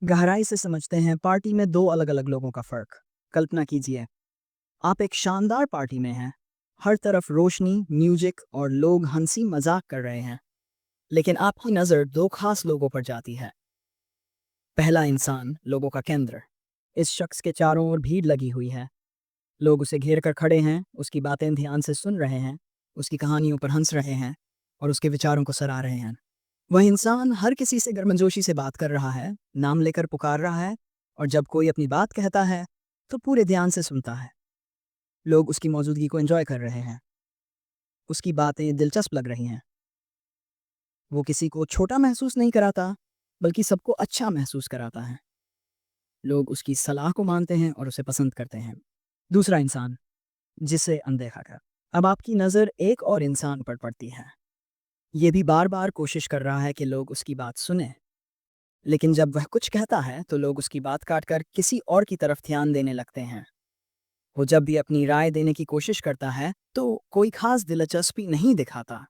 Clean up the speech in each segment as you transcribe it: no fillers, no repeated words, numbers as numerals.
गहराई से समझते हैं पार्टी में दो अलग अलग लोगों का फर्क। कल्पना कीजिए, आप एक शानदार पार्टी में हैं। हर तरफ रोशनी, म्यूजिक और लोग हंसी मजाक कर रहे हैं। लेकिन आपकी नज़र दो खास लोगों पर जाती है। पहला इंसान, लोगों का केंद्र। इस शख्स के चारों ओर भीड़ लगी हुई है। लोग उसे घेर कर खड़े हैं, उसकी बातें ध्यान से सुन रहे हैं, उसकी कहानियों पर हंस रहे हैं और उसके विचारों को सराह रहे हैं। वह इंसान हर किसी से गर्मजोशी से बात कर रहा है, नाम लेकर पुकार रहा है, और जब कोई अपनी बात कहता है तो पूरे ध्यान से सुनता है। लोग उसकी मौजूदगी को एंजॉय कर रहे हैं, उसकी बातें दिलचस्प लग रही हैं। वो किसी को छोटा महसूस नहीं कराता, बल्कि सबको अच्छा महसूस कराता है। लोग उसकी सलाह को मानते हैं और उसे पसंद करते हैं। दूसरा इंसान, जिसे अनदेखा कर। अब आपकी नज़र एक और इंसान पर पड़ती है। ये भी बार बार कोशिश कर रहा है कि लोग उसकी बात सुने, लेकिन जब वह कुछ कहता है तो लोग उसकी बात काटकर किसी और की तरफ ध्यान देने लगते हैं। वो जब भी अपनी राय देने की कोशिश करता है तो कोई खास दिलचस्पी नहीं दिखाता।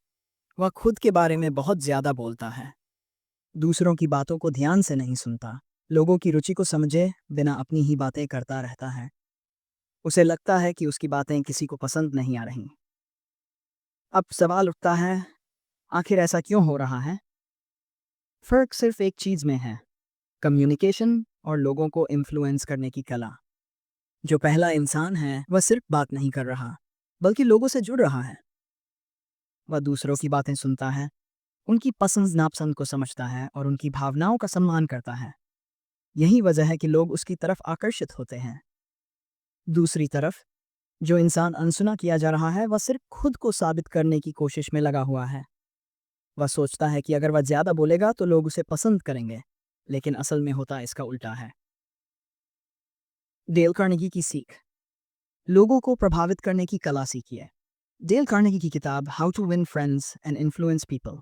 वह खुद के बारे में बहुत ज्यादा बोलता है, दूसरों की बातों को ध्यान से नहीं सुनता, लोगों की रुचि को समझे बिना अपनी ही बातें करता रहता है। उसे लगता है कि उसकी बातें किसी को पसंद नहीं आ रही। अब सवाल उठता है, आखिर ऐसा क्यों हो रहा है? फर्क सिर्फ एक चीज में है, कम्युनिकेशन और लोगों को इन्फ्लुएंस करने की कला। जो पहला इंसान है वह सिर्फ बात नहीं कर रहा, बल्कि लोगों से जुड़ रहा है। वह दूसरों की बातें सुनता है, उनकी पसंद नापसंद को समझता है और उनकी भावनाओं का सम्मान करता है। यही वजह है कि लोग उसकी तरफ आकर्षित होते हैं। दूसरी तरफ, जो इंसान अनसुना किया जा रहा है वह सिर्फ खुद को साबित करने की कोशिश में लगा हुआ है। वह सोचता है कि अगर वह ज्यादा बोलेगा तो लोग उसे पसंद करेंगे, लेकिन असल में होता इसका उल्टा है। डेल कार्नेगी की सीख। लोगों को प्रभावित करने की कला सीखिए। डेल कार्नेगी की किताब how to win friends and influence people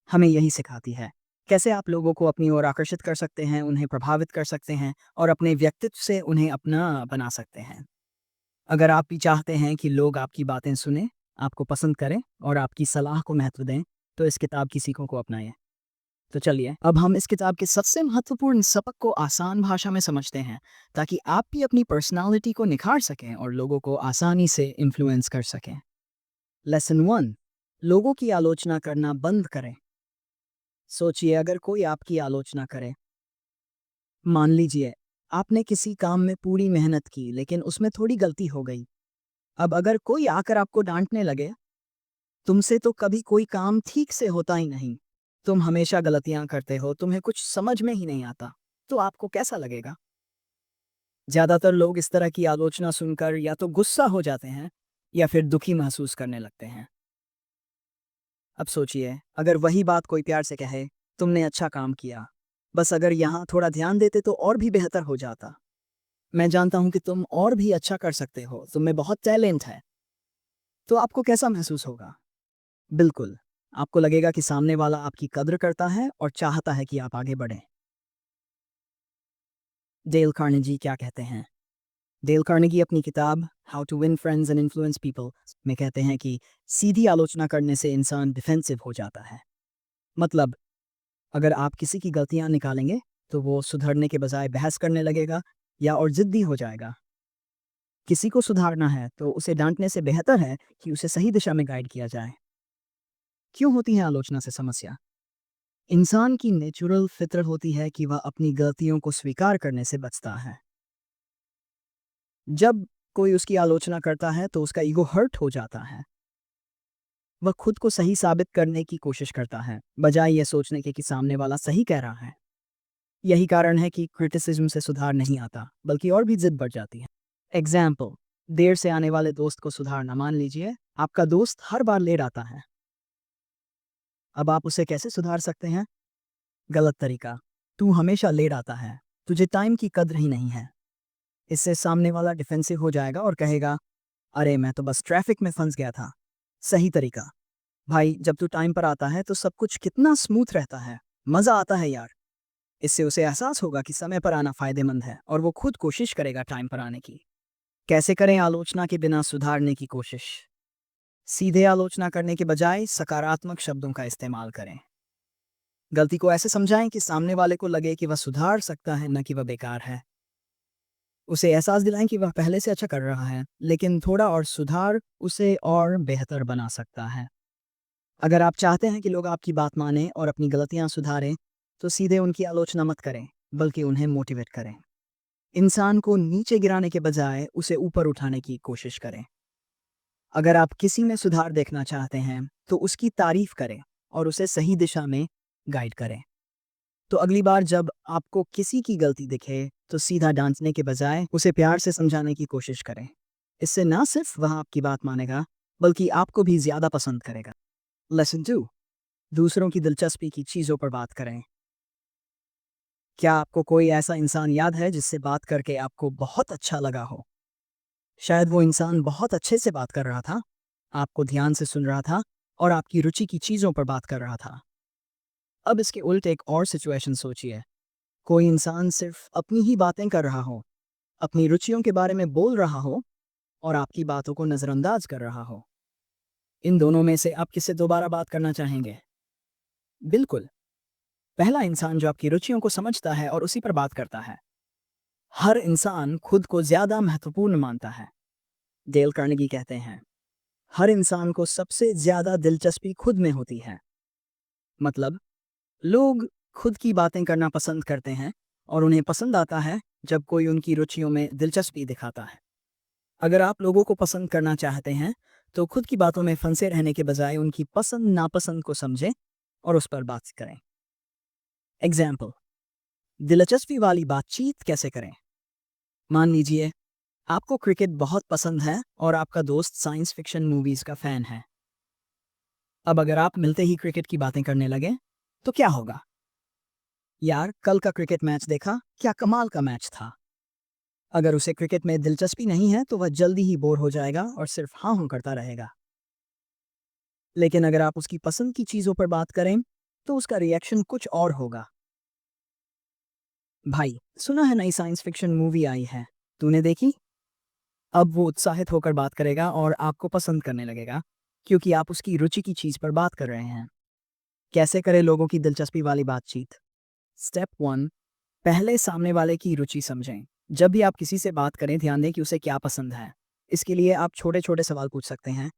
हमें यही सिखाती है, कैसे आप लोगों को अपनी ओर आकर्षित कर सकते हैं, उन्हें प्रभावित कर सकते हैं और अपने व्यक्तित्व से उन्हें अपना बना सकते हैं। अगर आप भी चाहते हैं कि लोग आपकी बातें सुने, आपको पसंद करें और आपकी सलाह को महत्व दें, तो इस किताब की सीखों को अपनाएं। तो चलिए अब हम इस किताब के सबसे महत्वपूर्ण सबक को आसान भाषा में समझते हैं, ताकि आप भी अपनी पर्सनालिटी को निखार सकें और लोगों को आसानी से इन्फ्लुएंस कर सकें। लेसन 1, लोगों की आलोचना करना बंद करें। सोचिए, अगर कोई आपकी आलोचना करे, मान लीजिए आपने किसी काम में पूरी मेहनत की लेकिन उसमें थोड़ी गलती हो गई। अब अगर कोई आकर आपको डांटने लगे, तुमसे तो कभी कोई काम ठीक से होता ही नहीं, तुम हमेशा गलतियां करते हो, तुम्हें कुछ समझ में ही नहीं आता, तो आपको कैसा लगेगा? ज्यादातर लोग इस तरह की आलोचना सुनकर या तो गुस्सा हो जाते हैं या फिर दुखी महसूस करने लगते हैं। अब सोचिए, अगर वही बात कोई प्यार से कहे, तुमने अच्छा काम किया, बस अगर यहाँ थोड़ा ध्यान देते तो और भी बेहतर हो जाता। मैं जानता हूँ कि तुम और भी अच्छा कर सकते हो, तुम में बहुत टैलेंट है। तो आपको कैसा महसूस होगा? बिल्कुल, आपको लगेगा कि सामने वाला आपकी कद्र करता है और चाहता है कि आप आगे बढ़ें। डेल कार्नेगी क्या कहते हैं? डेल कार्नेगी अपनी किताब how to win friends and influence people में कहते हैं कि सीधी आलोचना करने से इंसान डिफेंसिव हो जाता है। मतलब, अगर आप किसी की गलतियां निकालेंगे तो वो सुधरने के बजाय बहस करने लगेगा या और जिद्दी हो जाएगा। किसी को सुधारना है तो उसे डांटने से बेहतर है कि उसे सही दिशा में गाइड किया जाए। क्यों होती है आलोचना से समस्या? इंसान की नेचुरल फितरत होती है कि वह अपनी गलतियों को स्वीकार करने से बचता है। जब कोई उसकी आलोचना करता है तो उसका ईगो हर्ट हो जाता है। वह खुद को सही साबित करने की कोशिश करता है, बजाय ये सोचने के कि सामने वाला सही कह रहा है। यही कारण है कि क्रिटिसिज्म से सुधार नहीं आता, बल्कि और भी जिद बढ़ जाती है। एग्जाम्पल, देर से आने वाले दोस्त को सुधारना। मान लीजिए आपका दोस्त हर बार लेट आता है। अब आप उसे कैसे सुधार सकते हैं? गलत तरीका, तू हमेशा लेट आता है, तुझे टाइम की कद्र ही नहीं है। इससे सामने वाला डिफेंसिव हो जाएगा और कहेगा, अरे मैं तो बस ट्रैफिक में फंस गया था। सही तरीका, भाई जब तू टाइम पर आता है तो सब कुछ कितना स्मूथ रहता है, मजा आता है यार। इससे उसे एहसास होगा कि समय पर आना फायदेमंद है और वो खुद कोशिश करेगा टाइम पर आने की। कैसे करें आलोचना के बिना सुधारने की कोशिश? सीधे आलोचना करने के बजाय सकारात्मक शब्दों का इस्तेमाल करें। गलती को ऐसे समझाएं कि सामने वाले को लगे कि वह सुधार सकता है, न कि वह बेकार है। उसे एहसास दिलाएं कि वह पहले से अच्छा कर रहा है, लेकिन थोड़ा और सुधार उसे और बेहतर बना सकता है। अगर आप चाहते हैं कि लोग आपकी बात मानें और अपनी गलतियां सुधारें, तो सीधे उनकी आलोचना मत करें, बल्कि उन्हें मोटिवेट करें। इंसान को नीचे गिराने के बजाय उसे ऊपर उठाने की कोशिश करें। अगर आप किसी में सुधार देखना चाहते हैं, तो उसकी तारीफ करें और उसे सही दिशा में गाइड करें। तो अगली बार जब आपको किसी की गलती दिखे, तो सीधा डांटने के बजाय उसे प्यार से समझाने की कोशिश करें। इससे ना सिर्फ वह आपकी बात मानेगा, बल्कि आपको भी ज़्यादा पसंद करेगा। लेसन 2, दूसरों की दिलचस्पी की चीज़ों पर बात करें। क्या आपको कोई ऐसा इंसान याद है जिससे बात करके आपको बहुत अच्छा लगा हो? शायद वो इंसान बहुत अच्छे से बात कर रहा था, आपको ध्यान से सुन रहा था और आपकी रुचि की चीज़ों पर बात कर रहा था। अब इसके उल्ट एक और सिचुएशन सोचिए। कोई इंसान सिर्फ अपनी ही बातें कर रहा हो, अपनी रुचियों के बारे में बोल रहा हो और आपकी बातों को नज़रअंदाज कर रहा हो। इन दोनों में से आप किससे दोबारा बात करना चाहेंगे? बिल्कुल, पहला इंसान जो आपकी रुचियों को समझता है और उसी पर बात करता है। हर इंसान खुद को ज़्यादा महत्वपूर्ण मानता है। डेल कार्नेगी कहते हैं, हर इंसान को सबसे ज़्यादा दिलचस्पी खुद में होती है। मतलब, लोग खुद की बातें करना पसंद करते हैं और उन्हें पसंद आता है जब कोई उनकी रुचियों में दिलचस्पी दिखाता है। अगर आप लोगों को पसंद करना चाहते हैं, तो खुद की बातों में फंसे रहने के बजाय उनकी पसंद नापसंद को समझें और उस पर बात करें। एग्जाम्पल, दिलचस्पी वाली बातचीत कैसे करें? मान लीजिए आपको क्रिकेट बहुत पसंद है और आपका दोस्त साइंस फिक्शन मूवीज का फैन है। अब अगर आप मिलते ही क्रिकेट की बातें करने लगे, तो क्या होगा? यार, कल का क्रिकेट मैच देखा, क्या कमाल का मैच था। अगर उसे क्रिकेट में दिलचस्पी नहीं है, तो वह जल्दी ही बोर हो जाएगा और सिर्फ हाँ हूं करता रहेगा। लेकिन अगर आप उसकी पसंद की चीज़ों पर बात करें, तो उसका रिएक्शन कुछ और होगा। भाई, सुना है नई साइंस फिक्शन मूवी आई है, तूने देखी? अब वो उत्साहित होकर बात करेगा और आपको पसंद करने लगेगा, क्योंकि आप उसकी रुचि की चीज़ पर बात कर रहे हैं। कैसे करें लोगों की दिलचस्पी वाली बातचीत? स्टेप 1, पहले सामने वाले की रुचि समझें। जब भी आप किसी से बात करें, ध्यान दें कि उसे क्या पसंद है। इसके लिए आप छोटे छोटे सवाल पूछ सकते हैं।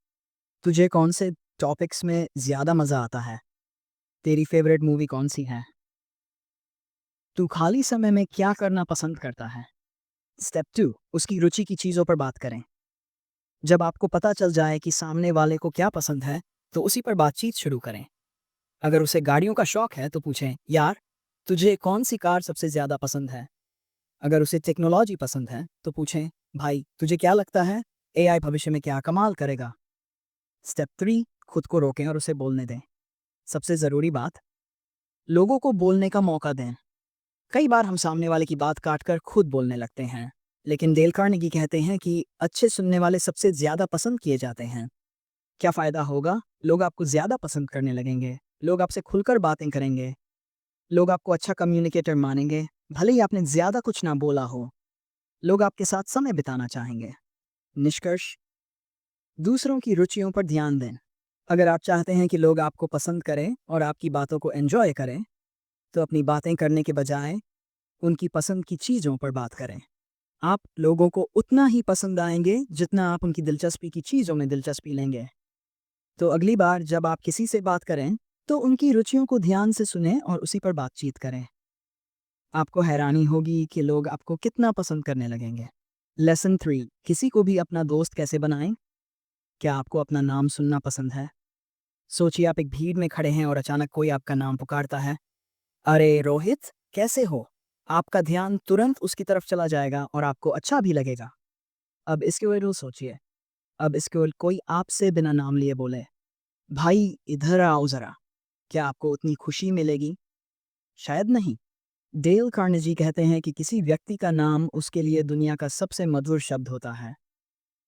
तुझे कौन से टॉपिक्स में ज़्यादा मज़ा आता है? तेरी फेवरेट मूवी कौन सी है? तू खाली समय में क्या करना पसंद करता है? स्टेप 2, उसकी रुचि की चीज़ों पर बात करें। जब आपको पता चल जाए कि सामने वाले को क्या पसंद है, तो उसी पर बातचीत शुरू करें। अगर उसे गाड़ियों का शौक है, तो पूछें, यार, तुझे कौन सी कार सबसे ज़्यादा पसंद है? अगर उसे टेक्नोलॉजी पसंद है, तो पूछें, भाई, तुझे क्या लगता है एआई भविष्य में क्या कमाल करेगा? स्टेप 3, खुद को रोकें और उसे बोलने दें। सबसे ज़रूरी बात, लोगों को बोलने का मौका दें। कई बार हम सामने वाले की बात काटकर खुद बोलने लगते हैं, लेकिन डेल कार्नेगी कहते हैं कि अच्छे सुनने वाले सबसे ज़्यादा पसंद किए जाते हैं। क्या फ़ायदा होगा? लोग आपको ज़्यादा पसंद करने लगेंगे, लोग आपसे खुलकर बातें करेंगे, लोग आपको अच्छा कम्युनिकेटर मानेंगे, भले ही आपने ज़्यादा कुछ ना बोला हो। लोग आपके साथ समय बिताना चाहेंगे। निष्कर्ष, दूसरों की रुचियों पर ध्यान दें। अगर आप चाहते हैं कि लोग आपको पसंद करें और आपकी बातों को एंजॉय करें, तो अपनी बातें करने के बजाय उनकी पसंद की चीज़ों पर बात करें। आप लोगों को उतना ही पसंद आएंगे जितना आप उनकी दिलचस्पी की चीज़ों में दिलचस्पी लेंगे। तो अगली बार जब आप किसी से बात करें, तो उनकी रुचियों को ध्यान से सुनें और उसी पर बातचीत करें। आपको हैरानी होगी कि लोग आपको कितना पसंद करने लगेंगे। लेसन 3, किसी को भी अपना दोस्त कैसे बनाएं? क्या आपको अपना नाम सुनना पसंद है? सोचिए आप एक भीड़ में खड़े हैं और अचानक कोई आपका नाम पुकारता है। अरे रोहित, कैसे हो? आपका ध्यान तुरंत उसकी तरफ चला जाएगा और आपको अच्छा भी लगेगा। अब इसके उल्ट सोचिए। अब इसके उल्ट कोई आपसे बिना नाम लिए बोले, भाई इधर आओ ज़रा। क्या आपको उतनी खुशी मिलेगी? शायद नहीं। डेल कार्नेगी कहते हैं कि किसी व्यक्ति का नाम उसके लिए दुनिया का सबसे मधुर शब्द होता है।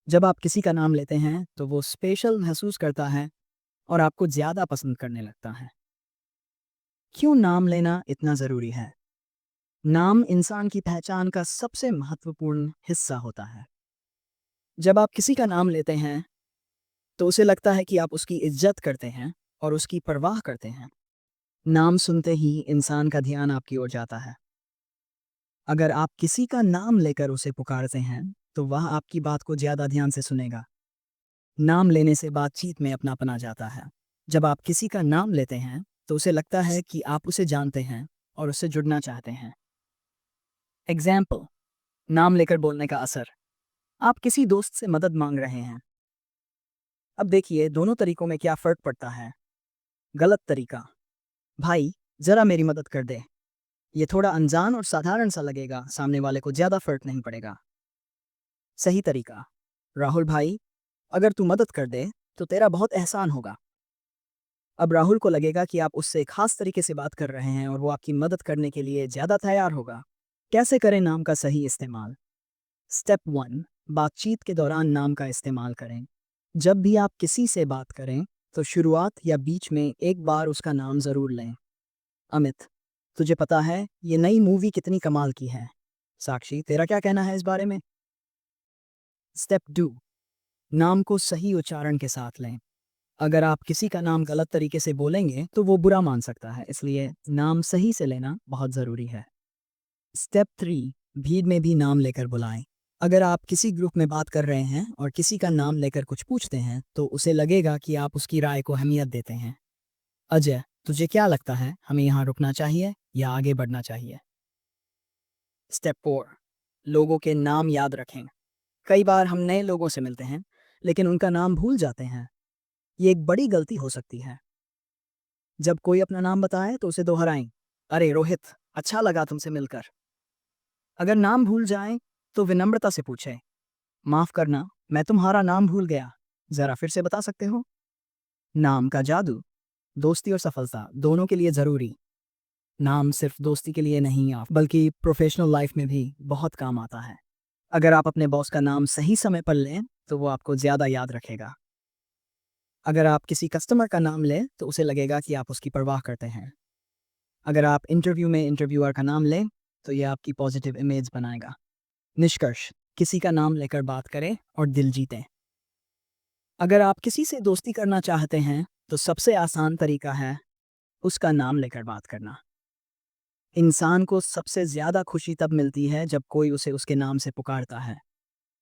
जब आप किसी का नाम लेते हैं, तो वो स्पेशल महसूस करता है और आपको ज़्यादा पसंद करने लगता है। क्यों नाम लेना इतना ज़रूरी है? नाम इंसान की पहचान का सबसे महत्वपूर्ण हिस्सा होता है। जब आप किसी का नाम लेते हैं, तो उसे लगता है कि आप उसकी इज्जत करते हैं और उसकी परवाह करते हैं। नाम सुनते ही इंसान का ध्यान आपकी ओर जाता है। अगर आप किसी का नाम लेकर उसे पुकारते हैं, तो वह आपकी बात को ज़्यादा ध्यान से सुनेगा। नाम लेने से बातचीत में अपनापन आ जाता है। जब आप किसी का नाम लेते हैं, तो उसे लगता है कि आप उसे जानते हैं और उससे जुड़ना चाहते हैं। एग्जाम्पल, नाम लेकर बोलने का असर। आप किसी दोस्त से मदद मांग रहे हैं। अब देखिए दोनों तरीकों में क्या फ़र्क पड़ता है। गलत तरीका, भाई ज़रा मेरी मदद कर दे। ये थोड़ा अनजान और साधारण सा लगेगा, सामने वाले को ज़्यादा फ़र्क नहीं पड़ेगा। सही तरीका, राहुल भाई अगर तू मदद कर दे तो तेरा बहुत एहसान होगा। अब राहुल को लगेगा कि आप उससे खास तरीके से बात कर रहे हैं और वो आपकी मदद करने के लिए ज़्यादा तैयार होगा। कैसे करें नाम का सही इस्तेमाल? स्टेप 1, बातचीत के दौरान नाम का इस्तेमाल करें। जब भी आप किसी से बात करें, तो शुरुआत या बीच में एक बार उसका नाम ज़रूर लें। अमित, तुझे पता है ये नई मूवी कितनी कमाल की है? साक्षी, तेरा क्या कहना है इस बारे में? स्टेप 2, नाम को सही उच्चारण के साथ लें। अगर आप किसी का नाम गलत तरीके से बोलेंगे तो वो बुरा मान सकता है, इसलिए नाम सही से लेना बहुत ज़रूरी है। स्टेप 3, भीड़ में भी नाम लेकर बुलाएं। अगर आप किसी ग्रुप में बात कर रहे हैं और किसी का नाम लेकर कुछ पूछते हैं, तो उसे लगेगा कि आप उसकी राय को अहमियत देते हैं। अजय, तुझे क्या लगता है, हमें यहाँ रुकना चाहिए या आगे बढ़ना चाहिए? स्टेप 4, लोगों के नाम याद रखें। कई बार हम नए लोगों से मिलते हैं, लेकिन उनका नाम भूल जाते हैं। ये एक बड़ी गलती हो सकती है। जब कोई अपना नाम बताए तो उसे दोहराएं। अरे रोहित, अच्छा लगा तुमसे मिलकर। अगर नाम भूल जाएं, तो विनम्रता से पूछें, माफ करना, मैं तुम्हारा नाम भूल गया, जरा फिर से बता सकते हो? नाम का जादू, दोस्ती और सफलता दोनों के लिए जरूरी। नाम सिर्फ दोस्ती के लिए नहीं आप बल्कि प्रोफेशनल लाइफ में भी बहुत काम आता है। अगर आप अपने बॉस का नाम सही समय पर लें, तो वो आपको ज्यादा याद रखेगा। अगर आप किसी कस्टमर का नाम लें, तो उसे लगेगा कि आप उसकी परवाह करते हैं। अगर आप इंटरव्यू में इंटरव्यूअर का नाम लें, तो ये आपकी पॉजिटिव इमेज बनाएगा। निष्कर्ष, किसी का नाम लेकर बात करें और दिल जीतें। अगर आप किसी से दोस्ती करना चाहते हैं, तो सबसे आसान तरीका है उसका नाम लेकर बात करना। इंसान को सबसे ज़्यादा खुशी तब मिलती है जब कोई उसे उसके नाम से पुकारता है।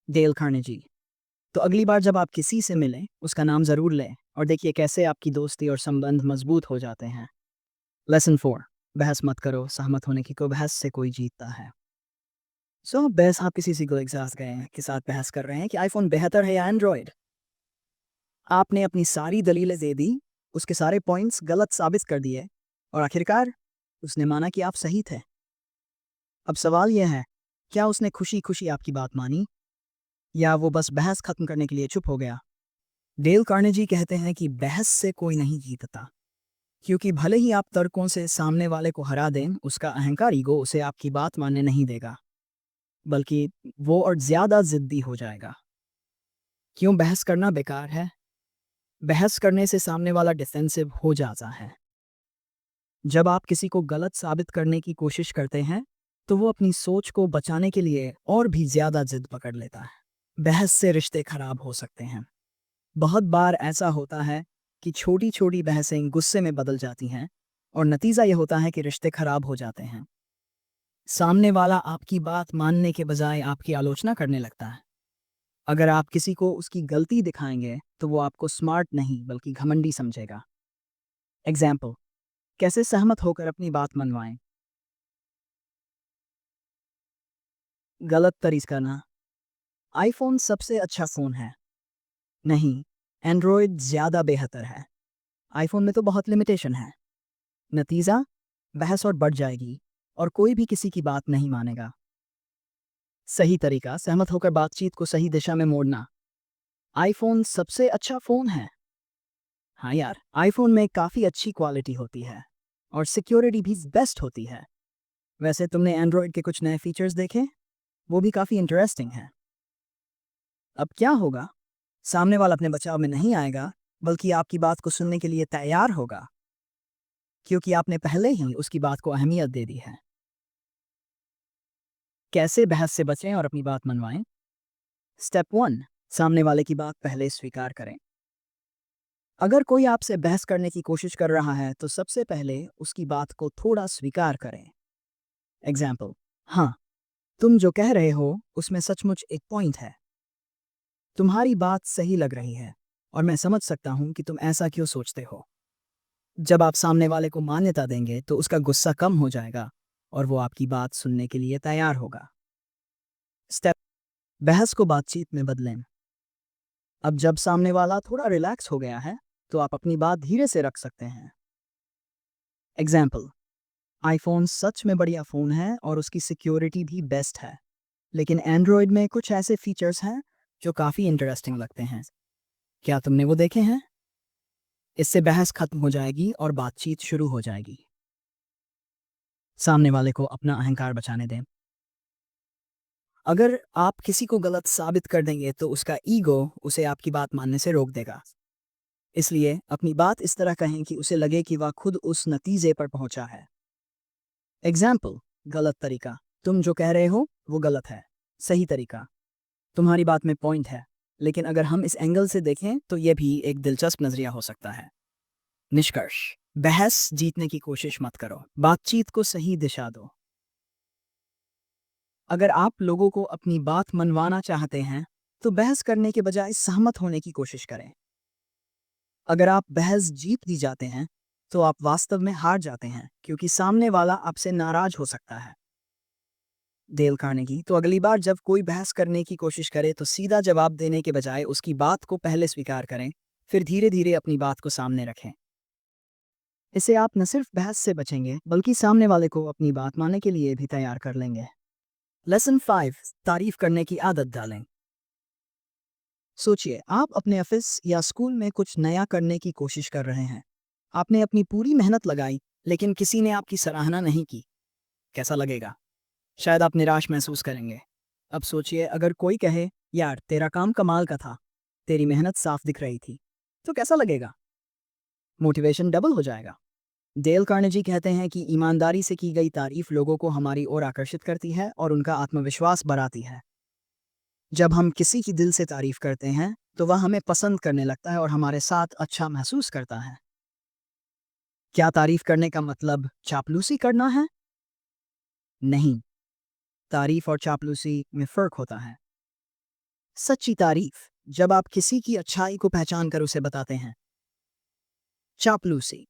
Dale Carnegie. तो अगली बार जब आप किसी से मिलें, उसका नाम ज़रूर लें और देखिए कैसे आपकी दोस्ती और संबंध मजबूत हो जाते हैं। लेसन 4, बहस मत करो, सहमत होने की कोई बहस से कोई जीतता है। बहस, आप किसी से के साथ बहस कर रहे हैं कि आईफोन बेहतर है या एंड्रॉयड। आपने अपनी सारी दलीलें दे दी, उसके सारे पॉइंट्स गलत साबित कर दिए और आखिरकार उसने माना कि आप सही थे। अब सवाल यह है, क्या उसने खुशी खुशी आपकी बात मानी या वो बस बहस खत्म करने के लिए चुप हो गया? डेल कार्नेजी कहते हैं कि बहस से कोई नहीं जीतता, क्योंकि भले ही आप तर्कों से सामने वाले को हरा दें, उसका अहंकार ईगो उसे आपकी बात मानने नहीं देगा, बल्कि वो और ज़्यादा जिद्दी हो जाएगा। क्यों बहस करना बेकार है? बहस करने से सामने वाला डिफेंसिव हो जाता है। जब आप किसी को गलत साबित करने की कोशिश करते हैं, तो वो अपनी सोच को बचाने के लिए और भी ज़्यादा जिद पकड़ लेता है। बहस से रिश्ते खराब हो सकते हैं। बहुत बार ऐसा होता है कि छोटी छोटी बहसें गुस्से में बदल जाती हैं और नतीजा ये होता है कि रिश्ते खराब हो जाते हैं। सामने वाला आपकी बात मानने के बजाय आपकी आलोचना करने लगता है। अगर आप किसी को उसकी गलती दिखाएंगे, तो वो आपको स्मार्ट नहीं बल्कि घमंडी समझेगा। एग्जाम्पल, कैसे सहमत होकर अपनी बात मनवाएं? गलत तरीका ना, आईफोन सबसे अच्छा फ़ोन है। नहीं, एंड्रॉयड ज़्यादा बेहतर है। आईफोन में तो बहुत लिमिटेशन है। नतीजा, बहस और बढ़ जाएगी और कोई भी किसी की बात नहीं मानेगा। सही तरीका, सहमत होकर बातचीत को सही दिशा में मोड़ना। आईफोन सबसे अच्छा फ़ोन है। हाँ यार, आईफोन में काफ़ी अच्छी क्वालिटी होती है और सिक्योरिटी भी बेस्ट होती है। वैसे तुमने एंड्रॉयड के कुछ नए फीचर्स देखे? वो भी काफ़ी इंटरेस्टिंग है। अब क्या होगा? सामने वाला अपने बचाव में नहीं आएगा, बल्कि आपकी बात को सुनने के लिए तैयार होगा, क्योंकि आपने पहले ही उसकी बात को अहमियत दे दी है। कैसे बहस से बचें और अपनी बात मनवाएं? स्टेप 1, सामने वाले की बात पहले स्वीकार करें। अगर कोई आपसे बहस करने की कोशिश कर रहा है तो सबसे पहले उसकी बात को थोड़ा स्वीकार करें। एग्जाम्पल, हाँ, तुम जो कह रहे हो उसमें सचमुच एक पॉइंट है। तुम्हारी बात सही लग रही है और मैं समझ सकता हूं कि तुम ऐसा क्यों सोचते हो। जब आप सामने वाले को मान्यता देंगे तो उसका गुस्सा कम हो जाएगा और वो आपकी बात सुनने के लिए तैयार होगा। स्टेप, बहस को बातचीत में बदलें। अब जब सामने वाला थोड़ा रिलैक्स हो गया है तो आप अपनी बात धीरे से रख सकते हैं। एग्जाम्पल, आईफोन सच में बढ़िया फ़ोन है और उसकी सिक्योरिटी भी बेस्ट है, लेकिन एंड्रॉयड में कुछ ऐसे फीचर्स हैं जो काफ़ी इंटरेस्टिंग लगते हैं। क्या तुमने वो देखे हैं? इससे बहस खत्म हो जाएगी और बातचीत शुरू हो जाएगी। सामने वाले को अपना अहंकार बचाने दें। अगर आप किसी को गलत साबित कर देंगे तो उसका ईगो उसे आपकी बात मानने से रोक देगा। इसलिए अपनी बात इस तरह कहें कि उसे लगे कि वह खुद उस नतीजे पर पहुंचा है। एग्जाम्पल, गलत तरीका, तुम जो कह रहे हो वो गलत है। सही तरीका, तुम्हारी बात में पॉइंट है, लेकिन अगर हम इस एंगल से देखें तो यह भी एक दिलचस्प नजरिया हो सकता है। निष्कर्ष, बहस जीतने की कोशिश मत करो, बातचीत को सही दिशा दो। अगर आप लोगों को अपनी बात मनवाना चाहते हैं तो बहस करने के बजाय सहमत होने की कोशिश करें। अगर आप बहस जीत दी जाते हैं तो आप वास्तव में हार जाते हैं, क्योंकि सामने वाला आपसे नाराज हो सकता है। डेल कार्नेगी, तो अगली बार जब कोई बहस करने की कोशिश करे तो सीधा जवाब देने के बजाय उसकी बात को पहले स्वीकार करें, फिर धीरे धीरे अपनी बात को सामने रखें। इससे आप न सिर्फ बहस से बचेंगे बल्कि सामने वाले को अपनी बात मानने के लिए भी तैयार कर लेंगे। लेसन 5, तारीफ करने की आदत डालें। सोचिए, आप अपने ऑफिस या स्कूल में कुछ नया करने की कोशिश कर रहे हैं। आपने अपनी पूरी मेहनत लगाई, लेकिन किसी ने आपकी सराहना नहीं की। कैसा लगेगा? शायद आप निराश महसूस करेंगे। अब सोचिए, अगर कोई कहे, यार तेरा काम कमाल का था, तेरी मेहनत साफ दिख रही थी, तो कैसा लगेगा? मोटिवेशन डबल हो जाएगा। डेल कार्नेजी कहते हैं कि ईमानदारी से की गई तारीफ लोगों को हमारी ओर आकर्षित करती है और उनका आत्मविश्वास बढ़ाती है। जब हम किसी की दिल से तारीफ करते हैं तो वह हमें पसंद करने लगता है और हमारे साथ अच्छा महसूस करता है। क्या तारीफ करने का मतलब चापलूसी करना है? नहीं, तारीफ और चापलूसी में फर्क होता है। सच्ची तारीफ जब आप किसी की अच्छाई को पहचान कर उसे बताते हैं। चापलूसी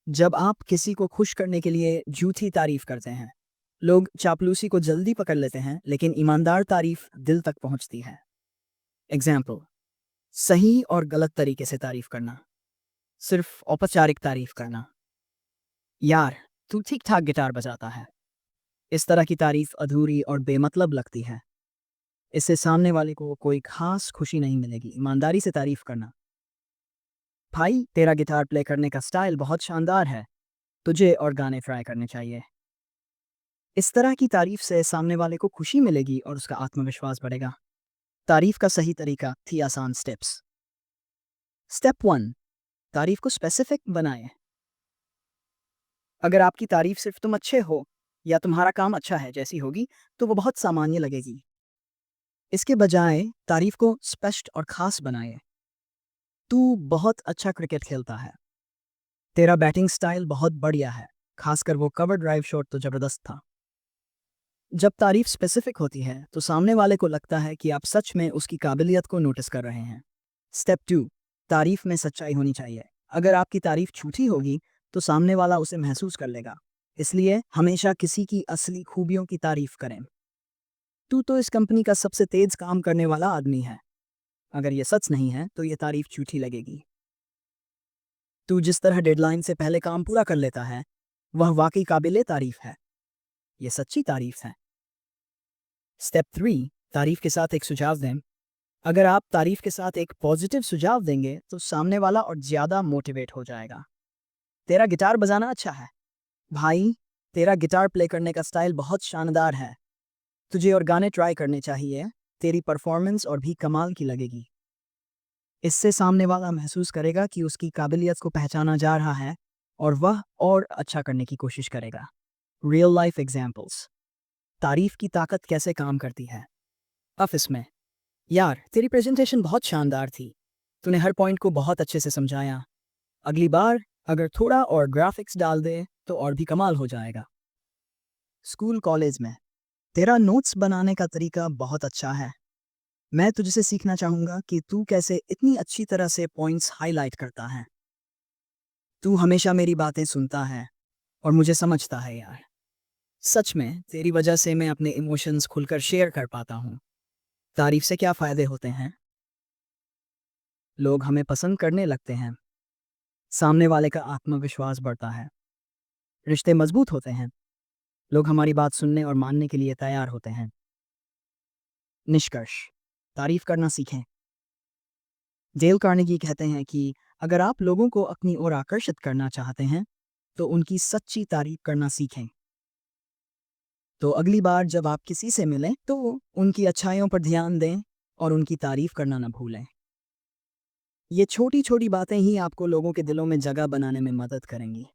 जब आप किसी को खुश करने के लिए झूठी तारीफ करते हैं। लोग चापलूसी को जल्दी पकड़ लेते हैं, लेकिन ईमानदार तारीफ दिल तक पहुंचती है। एग्जाम्पल, सही और गलत तरीके से तारीफ करना, सिर्फ औपचारिक तारीफ करना, यार तू ठीक ठाक गिटार बजाता है। इस तरह की तारीफ अधूरी और बेमतलब लगती है। इससे सामने वाले को कोई खास खुशी नहीं मिलेगी। ईमानदारी से तारीफ करना, भाई तेरा गिटार प्ले करने का स्टाइल बहुत शानदार है, तुझे और गाने ट्राई करने चाहिए। इस तरह की तारीफ से सामने वाले को खुशी मिलेगी और उसका आत्मविश्वास बढ़ेगा। तारीफ का सही तरीका थी आसान स्टेप्स। स्टेप 1, तारीफ को स्पेसिफिक बनाएं। अगर आपकी तारीफ सिर्फ तुम अच्छे हो या तुम्हारा काम अच्छा है जैसी होगी तो वो बहुत सामान्य लगेगी। इसके बजाय तारीफ को स्पष्ट और खास बनाएं। तू बहुत अच्छा क्रिकेट खेलता है, तेरा बैटिंग स्टाइल बहुत बढ़िया है, खासकर वो कवर ड्राइव शॉट तो जबरदस्त था। जब तारीफ स्पेसिफिक होती है तो सामने वाले को लगता है कि आप सच में उसकी काबिलियत को नोटिस कर रहे हैं। स्टेप 2, तारीफ में सच्चाई होनी चाहिए। अगर आपकी तारीफ झूठी होगी तो सामने वाला उसे महसूस कर लेगा। इसलिए हमेशा किसी की असली खूबियों की तारीफ करें। तू तो इस कंपनी का सबसे तेज काम करने वाला आदमी है। अगर ये सच नहीं है तो ये तारीफ झूठी लगेगी। तू जिस तरह डेडलाइन से पहले काम पूरा कर लेता है वह वाकई काबिले तारीफ है। ये सच्ची तारीफ है। स्टेप 3, तारीफ के साथ एक सुझाव दें। अगर आप तारीफ के साथ एक पॉजिटिव सुझाव देंगे तो सामने वाला और ज़्यादा मोटिवेट हो जाएगा। तेरा गिटार बजाना अच्छा है, भाई तेरा गिटार प्ले करने का स्टाइल बहुत शानदार है, तुझे और गाने ट्राई करने चाहिए, तेरी परफॉर्मेंस और भी कमाल की लगेगी। इससे सामने वाला महसूस करेगा कि उसकी काबिलियत को पहचाना जा रहा है और वह और अच्छा करने की कोशिश करेगा। रियल लाइफ एग्जाम्पल्स, तारीफ की ताकत कैसे काम करती है। ऑफिस में, यार तेरी प्रेजेंटेशन बहुत शानदार थी, तूने हर पॉइंट को बहुत अच्छे से समझाया, अगली बार अगर थोड़ा और ग्राफिक्स डाल दे तो और भी कमाल हो जाएगा। स्कूल कॉलेज में तेरा नोट्स बनाने का तरीका बहुत अच्छा है। मैं तुझसे सीखना चाहूँगा कि तू कैसे इतनी अच्छी तरह से पॉइंट्स हाईलाइट करता है। तू हमेशा मेरी बातें सुनता है और मुझे समझता है यार। सच में तेरी वजह से मैं अपने इमोशंस खुलकर शेयर कर पाता हूँ। तारीफ से क्या फ़ायदे होते हैं? लोग हमें पसंद करने लगते हैं। सामने वाले का आत्मविश्वास बढ़ता है। रिश्ते मजबूत होते हैं। लोग हमारी बात सुनने और मानने के लिए तैयार होते हैं। निष्कर्ष, तारीफ करना सीखें। डेल कार्नेगी कहते हैं कि अगर आप लोगों को अपनी ओर आकर्षित करना चाहते हैं तो उनकी सच्ची तारीफ करना सीखें। तो अगली बार जब आप किसी से मिलें तो उनकी अच्छाइयों पर ध्यान दें और उनकी तारीफ करना न भूलें। ये छोटी छोटी बातें ही आपको लोगों के दिलों में जगह बनाने में मदद करेंगी।